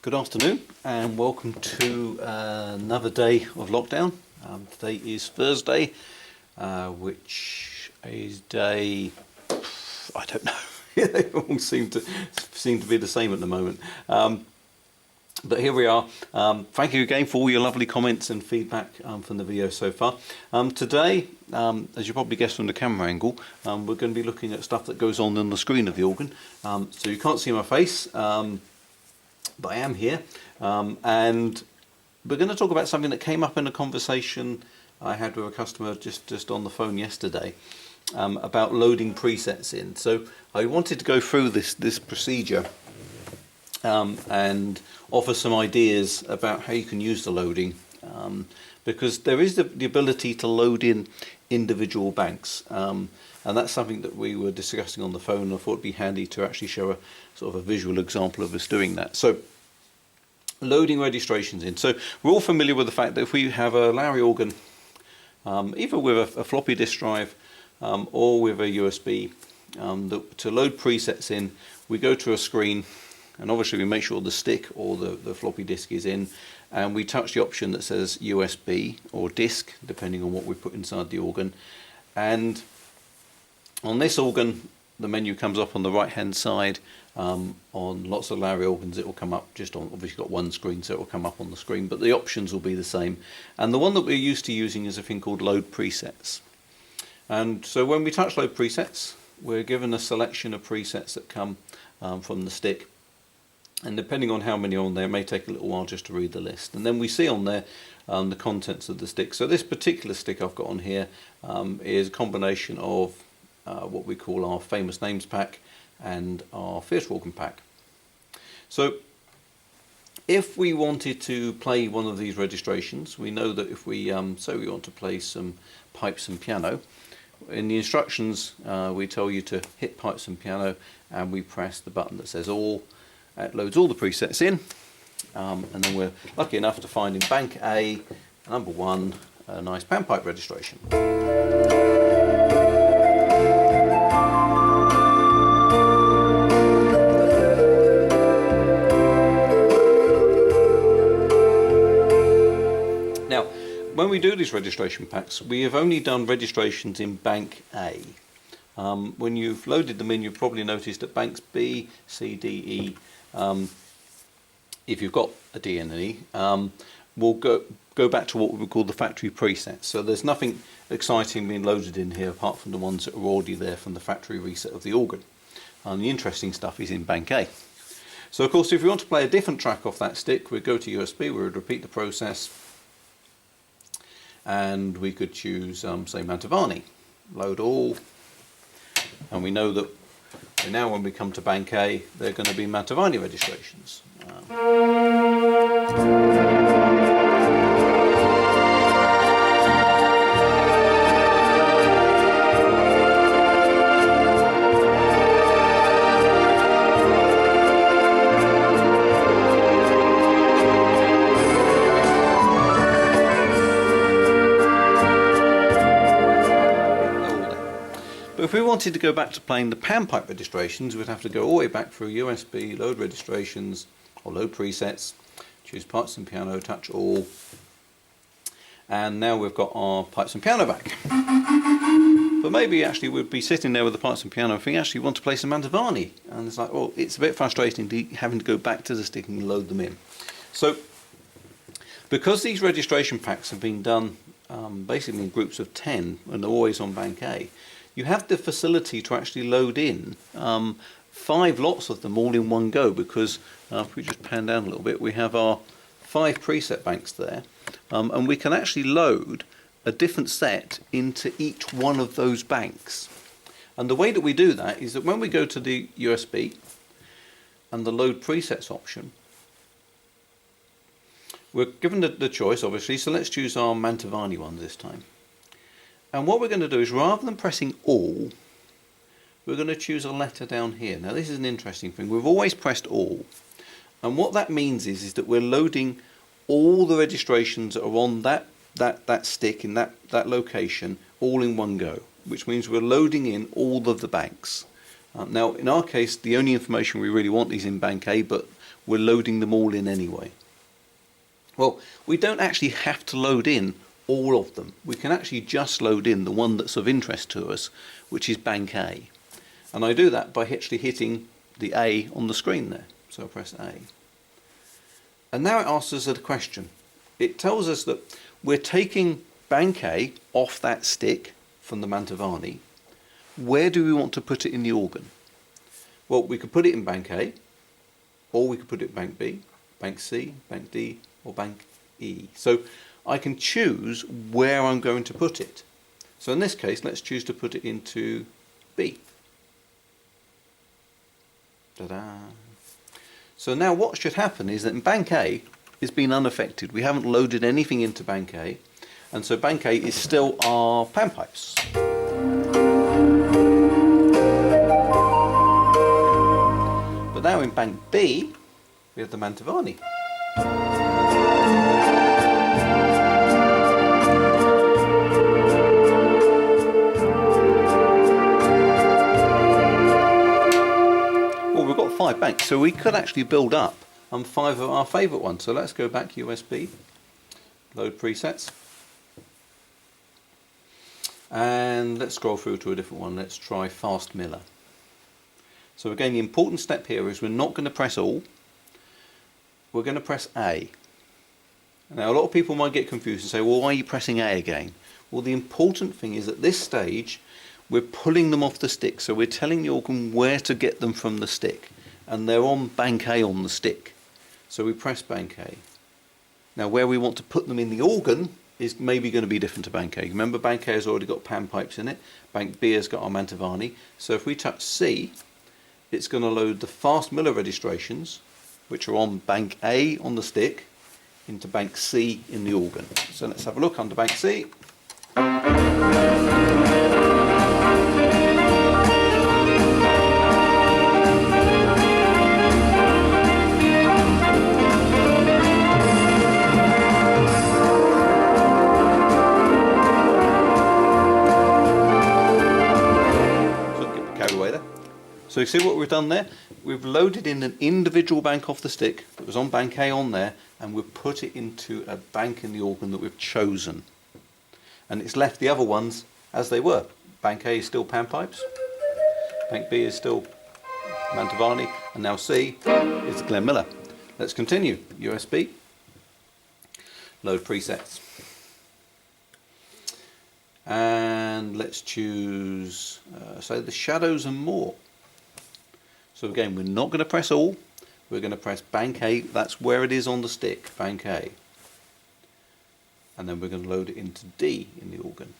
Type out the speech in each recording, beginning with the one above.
Good afternoon and welcome to another day of lockdown. Today is Thursday, which is day, I don't know, they all seem to be the same at the moment. But here we are. Thank you again for all your lovely comments and feedback from the video so far. Today, as you probably guessed from the camera angle, we're going to be looking at stuff that goes on the screen of the organ. So you can't see my face, but I am here. And we're going to talk about something that came up in a conversation I had with a customer just on the phone yesterday about loading presets in. So I wanted to go through this procedure and offer some ideas about how you can use the loading, because there is the ability to load in individual banks, and that's something that we were discussing on the phone, and I thought it'd be handy to actually show a sort of a visual example of us doing that. So loading registrations in. So we're all familiar with the fact that if we have a Lowrey organ, either with a floppy disk drive or with a USB, to load presets in, we go to a screen, and obviously we make sure the stick or the floppy disk is in, and we touch the option that says USB or disk, depending on what we put inside the organ. And on this organ, the menu comes up on the right hand side. On lots of Lowrey organs it will come up just on, obviously got one screen, so it will come up on the screen, but the options will be the same. And the one that we're used to using is a thing called load presets. And so when we touch load presets, we're given a selection of presets that come from the stick. And depending on how many are on there, it may take a little while just to read the list. And then we see on there the contents of the stick. So this particular stick I've got on here is a combination of what we call our famous names pack and our theatre organ pack. So if we wanted to play one of these registrations, we know that if we say we want to play some pipes and piano, in the instructions we tell you to hit pipes and piano, and we press the button that says all. It loads all the presets in, and then we're lucky enough to find in bank A, number 1, a nice panpipe registration. Now, when we do these registration packs, we have only done registrations in bank A. When you've loaded them in, you've probably noticed that banks B, C, D, E, if you've got a D and an E, we'll go back to what we would call the factory presets. So there's nothing exciting being loaded in here apart from the ones that are already there from the factory reset of the organ. The interesting stuff is in bank A. So of course, if we want to play a different track off that stick, we'd go to USB, we would repeat the process, and we could choose, say, Mantovani, load all, and we know that now when we come to bank A, they're going to be Mantovani registrations. But if we wanted to go back to playing the panpipe registrations, we'd have to go all the way back through USB, load registrations, or load presets, choose pipes and piano, touch all, and now we've got our pipes and piano back. But maybe actually we'd be sitting there with the pipes and piano and think, actually want to play some Mantovani, and it's like, well, it's a bit frustrating having to go back to the stick and load them in. So because these registration packs have been done basically in groups of 10 and they're always on bank A, you have the facility to actually load in 5 lots of them all in one go, because if we just pan down a little bit, we have our 5 preset banks there, and we can actually load a different set into each one of those banks. And the way that we do that is that when we go to the USB and the load presets option, we're given the choice, obviously, so let's choose our Mantovani one this time. And what we're going to do is, rather than pressing all, we're going to choose a letter down here. Now this is an interesting thing. We've always pressed all. And what that means is that we're loading all the registrations that are on that stick in that location all in one go, which means we're loading in all of the banks. Now in our case, the only information we really want is in bank A, but we're loading them all in anyway. Well, we don't actually have to load in all of them. We can actually just load in the one that's of interest to us, which is bank A. And I do that by actually hitting the A on the screen there. So I press A. And now it asks us a question. It tells us that we're taking bank A off that stick from the Mantovani. Where do we want to put it in the organ? Well, we could put it in bank A, or we could put it in bank B, bank C, bank D, or bank E. So I can choose where I'm going to put it. So in this case, let's choose to put it into B. Ta-da! So now what should happen is that bank A is being unaffected. We haven't loaded anything into bank A, and so bank A is still our panpipes. But now in bank B, we have the Mantovani. Well, we've got 5 banks, so we could actually build up 5 of our favourite ones. So let's go back USB, load presets, and let's scroll through to a different one. Let's try Fast Miller. So again, the important step here is we're not going to press all, we're going to press A. Now a lot of people might get confused and say, well, why are you pressing A again? Well, the important thing is at this stage we're pulling them off the stick, so we're telling the organ where to get them from the stick, and they're on bank A on the stick. So we press bank A. Now where we want to put them in the organ is maybe going to be different to bank A. Remember, bank A has already got panpipes in it, bank B has got our Mantovani, so if we touch C, it's going to load the Fast Miller registrations, which are on bank A on the stick, into bank C in the organ. So let's have a look under bank C. So you see what we've done there? We've loaded in an individual bank off the stick that was on bank A on there, and we've put it into a bank in the organ that we've chosen. And it's left the other ones as they were. Bank A is still panpipes, bank B is still Mantovani, and now C is Glenn Miller. Let's continue. USB, load presets. And let's choose, say, the shadows and more. So again, we're not going to press all, we're going to press bank A, that's where it is on the stick, bank A. And then we're going to load it into D in the organ.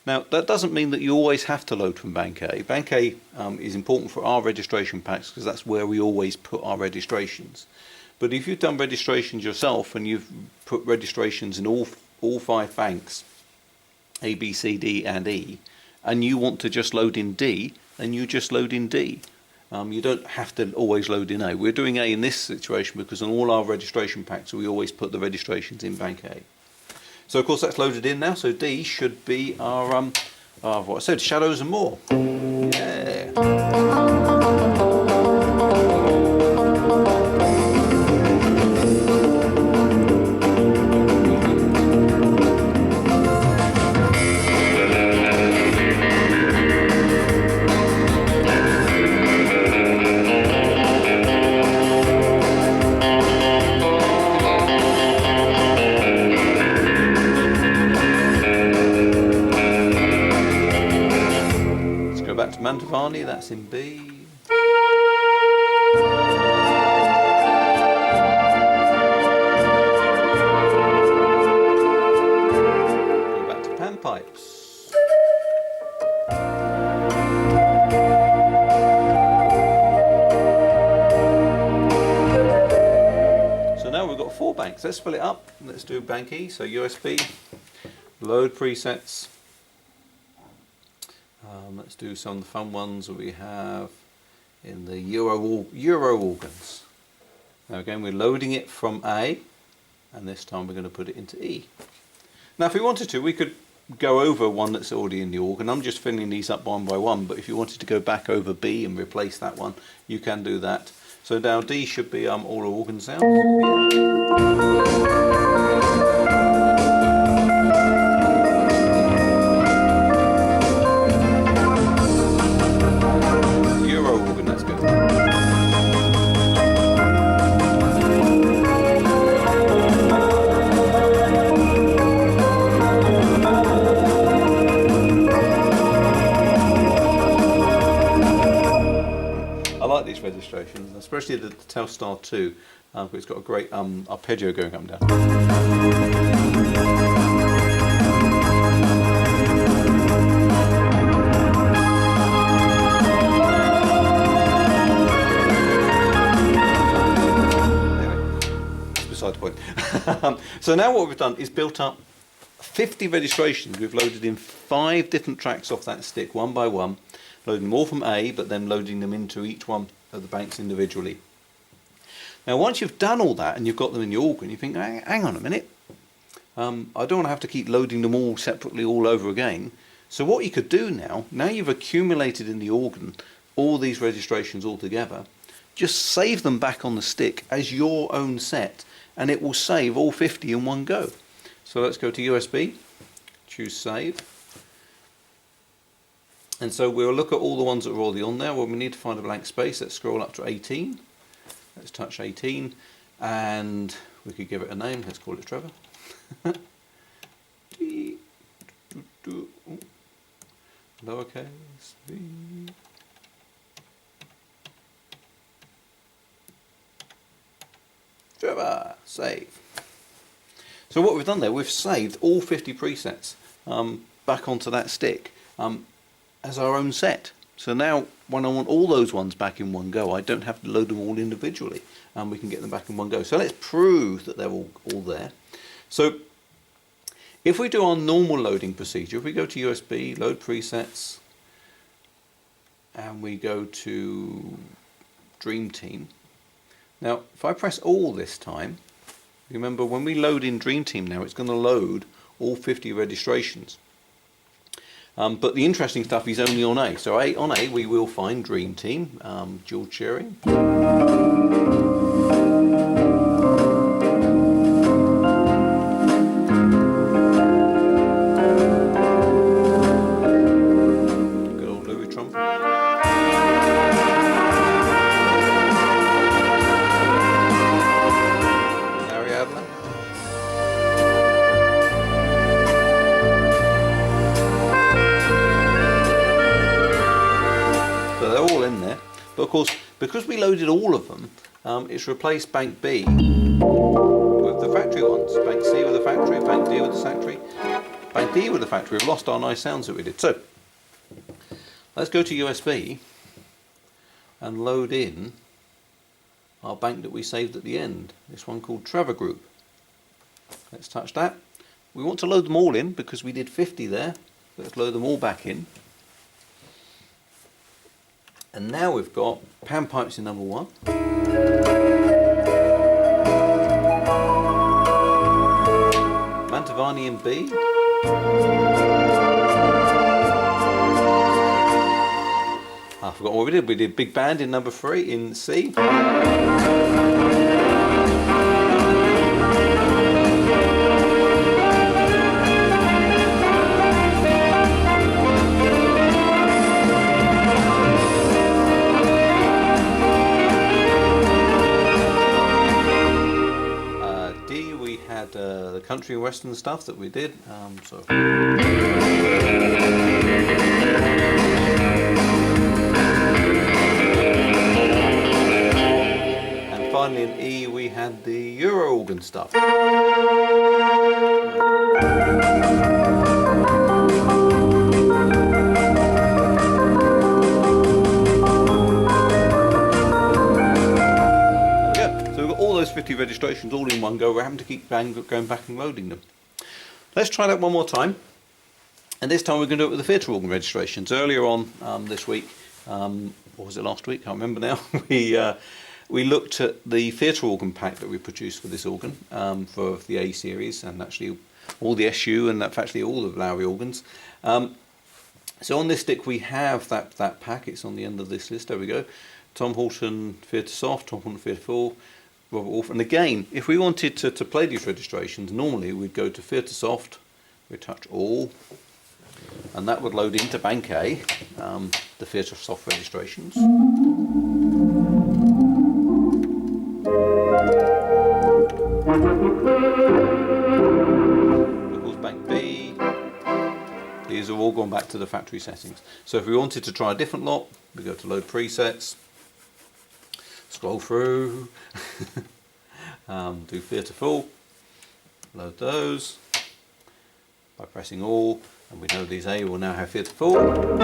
Now that doesn't mean that you always have to load from bank A. Bank A is important for our registration packs because that's where we always put our registrations. But if you've done registrations yourself and you've put registrations in all 5 banks, A, B, C, D and E, and you want to just load in D, then you just load in D. You don't have to always load in A. We're doing A in this situation because on all our registration packs we always put the registrations in bank A. So of course that's loaded in now, so D should be our, what I said, shadows and more. Yeah. Back to Mantovani, that's in B. Go back to panpipes. So now we've got 4 banks. Let's fill it up. Let's do bank E, so USB, load presets. Let's do some of the fun ones that we have in the Euro organs. Now again, we're loading it from A, and this time we're going to put it into E. Now if we wanted to, we could go over one that's already in the organ. I'm just filling these up one by one, but if you wanted to go back over B and replace that one, you can do that. So now D should be all organ sounds. Euro organ, that's good. I like these registrations, especially the Telstar 2, it's got a great arpeggio going up and down. Beside the point. So now what we've done is built up 50 registrations. We've loaded in 5 different tracks off that stick, one by one, loading them all from A, but then loading them into each one of the banks individually. Now once you've done all that and you've got them in your organ, you think, hang on a minute, I don't want to have to keep loading them all separately all over again. So what you could do now you've accumulated in the organ all these registrations all together, just save them back on the stick as your own set, and it will save all 50 in one go. So let's go to USB, choose save. And so we'll look at all the ones that are already on there. Well, we need to find a blank space. Let's scroll up to 18. Let's touch 18, and we could give it a name. Let's call it Trevor. Lowercase v. Trevor, save. So what we've done there, we've saved all 50 presets back onto that stick as our own set. So now when I want all those ones back in one go, I don't have to load them all individually, and we can get them back in one go. So let's prove that they're all there. So if we do our normal loading procedure, if we go to USB, load presets, and we go to Dream Team. Now if I press all this time, remember when we load in Dream Team now, it's going to load all 50 registrations. But the interesting stuff is only on A. So on A we will find Dream Team, dual cheering. Good old Lowrey trumpet. But of course, because we loaded all of them, it's replaced Bank B with the factory ones. Bank C with the factory, Bank D with the factory, Bank D with the factory. We've lost our nice sounds that we did. So, let's go to USB and load in our bank that we saved at the end. This one called Trevor Group. Let's touch that. We want to load them all in because we did 50 there. Let's load them all back in. And now we've got panpipes in number 1. Mantovani in B. I forgot what we did. We did big band in number 3 in C. The country and western stuff that we did. And finally in E we had the Euro organ stuff. Those 50 registrations all in one go. We're having to keep going back and loading them. Let's try that one more time, and this time we're going to do it with the theatre organ registrations. Earlier on this week, or was it last week? I can't remember now. We looked at the theatre organ pack that we produced for this organ for the A series, and actually all the SU and actually all of Lowrey organs. So on this stick we have that pack. It's on the end of this list. There we go. Tom Horton Theatre Soft, Tom Horton Theatre Full, Robert Wolf. And again, if we wanted to play these registrations, normally we'd go to Theatre Soft, we'd touch all, and that would load into Bank A, the Theatre Soft registrations. Of course, Bank B. These are all gone back to the factory settings. So if we wanted to try a different lot, we go to Load Presets, scroll through, do Theatre Full, load those by pressing all, and we know these A will now have Theatre Full.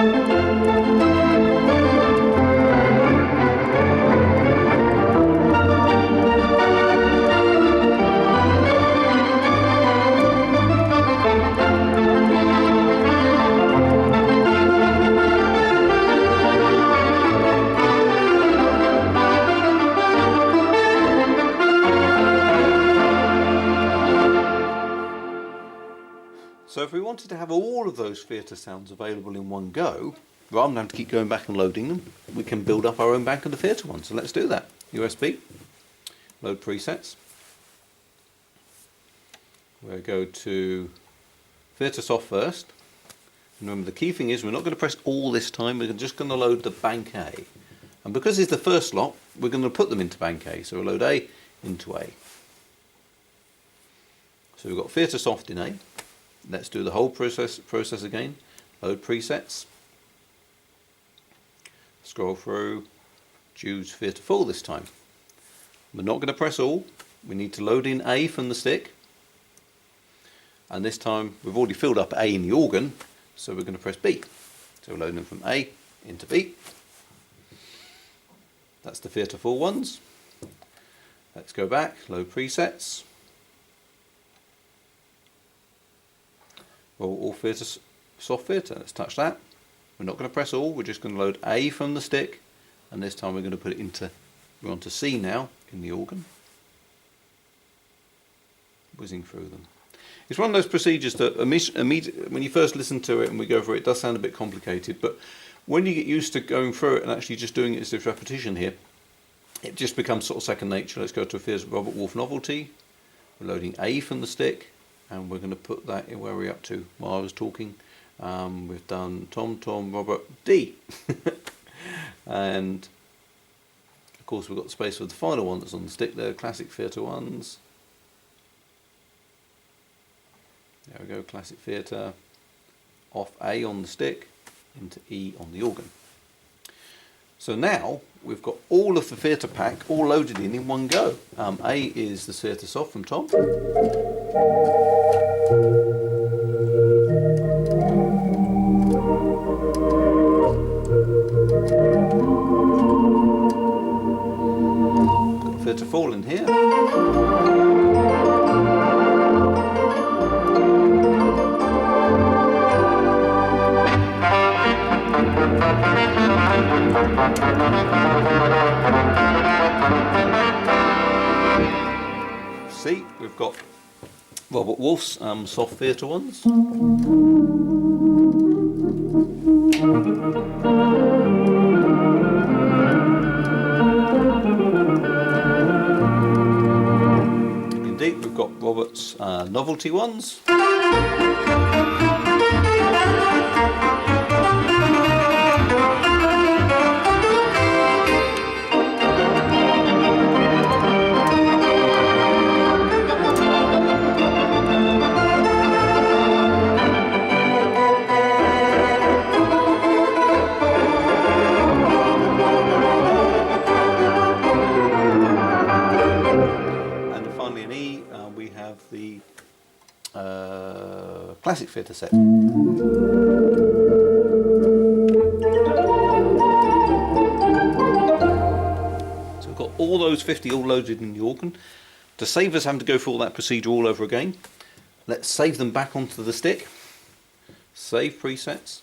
So if we wanted to have all of those theatre sounds available in one go, rather than having to keep going back and loading them, we can build up our own bank of the theatre ones. So let's do that. USB, load presets. We'll go to Theatre Soft first. And remember, the key thing is we're not going to press all this time, we're just going to load the Bank A. And because it's the first lot, we're going to put them into Bank A. So we'll load A into A. So we've got Theatre Soft in A. Let's do the whole process again. Load presets. Scroll through. Choose Theatre Full this time. We're not going to press all. We need to load in A from the stick. And this time we've already filled up A in the organ, so we're going to press B. So we're loading from A into B. That's the Theatre Full ones. Let's go back. Load presets. All Theatre Soft Theatre. Let's touch that. We're not going to press all, we're just going to load A from the stick, and this time we're going to put it into, we're on to C now in the organ. Whizzing through them. It's one of those procedures that when you first listen to it and we go through it, it does sound a bit complicated, but when you get used to going through it and actually just doing it as this repetition here, it just becomes sort of second nature. Let's go to a Theatre Robert Wolf novelty. We're loading A from the stick. And we're going to put that in where we're up to while I was talking. We've done Tom, Robert, D. And of course we've got the space for the final one that's on the stick there, classic theatre ones. There we go, classic theatre. Off A on the stick, into E on the organ. So now we've got all of the theatre pack all loaded in one go. A is the Theatre Soft from Tom. Got Theatre Full in here. See, we've got Robert Wolf's soft theatre ones. Indeed, we've got Robert's novelty ones. The classic theatre set. So we've got all those 50 all loaded in the organ. To save us having to go through all that procedure all over again, let's save them back onto the stick. Save presets.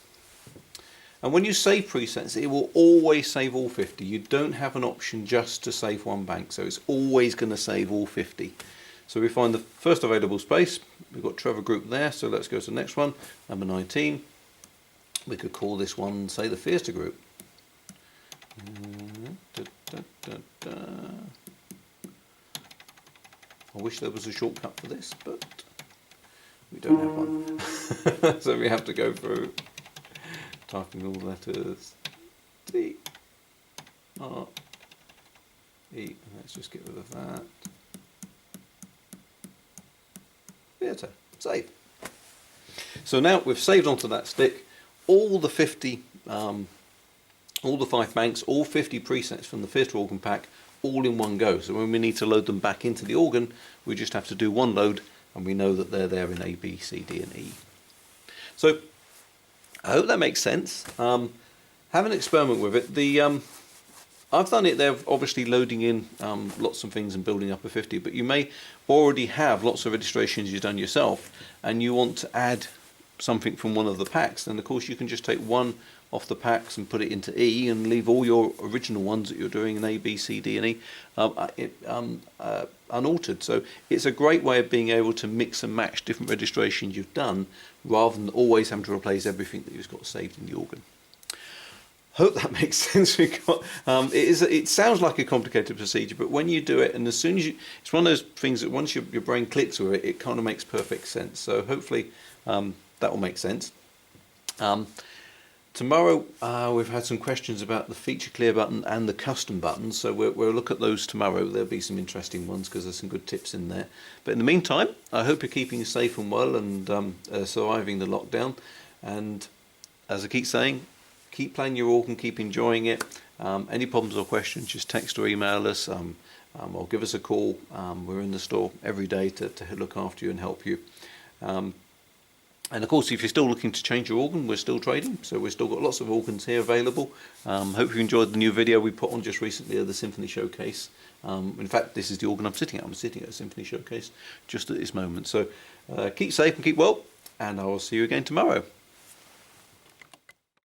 And when you save presets, it will always save all 50. You don't have an option just to save one bank, so it's always going to save all 50. So we find the first available space. We've got Trevor Group there, so let's go to the next one, number 19. We could call this one, say, the Fiesta Group. I wish there was a shortcut for this, but we don't have one. So we have to go through typing all letters. T, R, E. Let's just get rid of that. Theatre. Save. So now we've saved onto that stick all the 50, all the 5 banks, all 50 presets from the Fiesta organ pack, all in one go. So when we need to load them back into the organ, we just have to do one load, and we know that they're there in A, B, C, D, and E. So I hope that makes sense. Have an experiment with it. I've done it there, obviously loading in lots of things and building up a 50, but you may already have lots of registrations you've done yourself, and you want to add something from one of the packs. Then of course you can just take one off the packs and put it into E, and leave all your original ones that you're doing in A, B, C, D, and E unaltered. So it's a great way of being able to mix and match different registrations you've done, rather than always having to replace everything that you've got saved in the organ. Hope that makes sense. It sounds like a complicated procedure, but when you do it, and as soon as it's one of those things that once your brain clicks with it, it kind of makes perfect sense. So hopefully that will make sense. Tomorrow we've had some questions about the feature clear button and the custom buttons, so we'll look at those tomorrow. There'll be some interesting ones because there's some good tips in there. But in the meantime, I hope you're keeping safe and well, and surviving the lockdown. And as I keep saying, keep playing your organ, keep enjoying it. Any problems or questions, just text or email us, or give us a call. We're in the store every day to look after you and help you. And of course, if you're still looking to change your organ, we're still trading, so we've still got lots of organs here available. Hope you enjoyed the new video we put on just recently of the Symphony Showcase. In fact, this is the organ I'm sitting at. I'm sitting at a Symphony Showcase just at this moment. So keep safe and keep well, and I will see you again tomorrow.